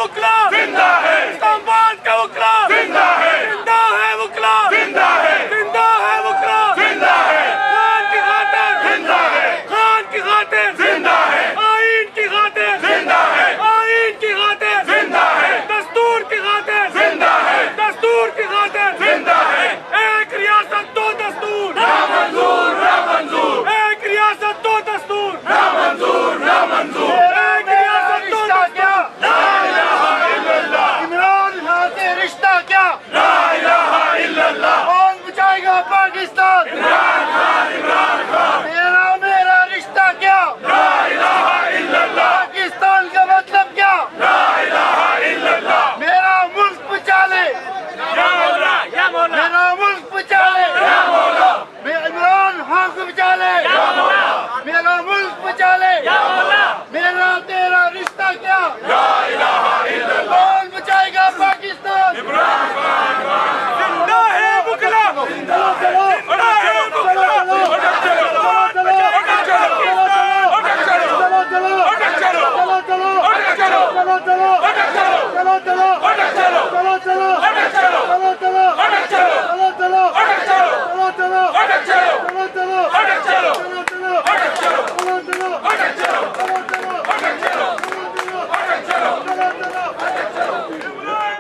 वकला जिंदा है, इस्लामाबाद का वकला जिंदा है, जिंदा है वकला जिंदा है, जिंदा है वकला जिंदा है, खान की खातिर जिंदा है, खान की खातिर जिंदा है, आईन की खातिर जिंदा है, आईन की खातिर जिंदा है, दस्तूर की खातिर जिंदा है, दस्तूर की खातिर जिंदा है। एक रियासत दो दस्तूर ना मंजूर, ना मंजूर, एक रियासत दो दस्तूर ना मंजूर, ना मंजूर। एक रियासत दो दस्तूर ला इलाहा इल्लल्लाह, इमरान खान से रिश्ता क्या ला इलाहा इल्लल्लाह। कौन बचाएगा पाकिस्तान इमरान खान, इमरान खान, मेरा मेरा रिश्ता क्या ला इलाहा इल्लल्लाह, पाकिस्तान का मतलब क्या ला इलाहा इल्लल्लाह। मेरा मुल्क बचा ले या मौला, या मौला, मेरा मुल्क बचा ले या मौला, इमरान खान को बचा ले या मौला, मेरा मुल्क बचा ले या मौला, मेरा तेरा रिश्ता क्या ला इलाहा इल्लल्लाह। कौन बचाएगा पाकिस्तान इमरान खान, जिंदा है वकला जिंदा है, जिंदा है वकला अटक चलो, अटक चलो, अटक चलो, अटक चलो, अटक चलो, अटक चलो, अटक चलो, अटक चलो, अटक चलो, अटक चलो, अटक चलो, अटक चलो, अटक चलो, अटक चलो, अटक चलो, अटक चलो,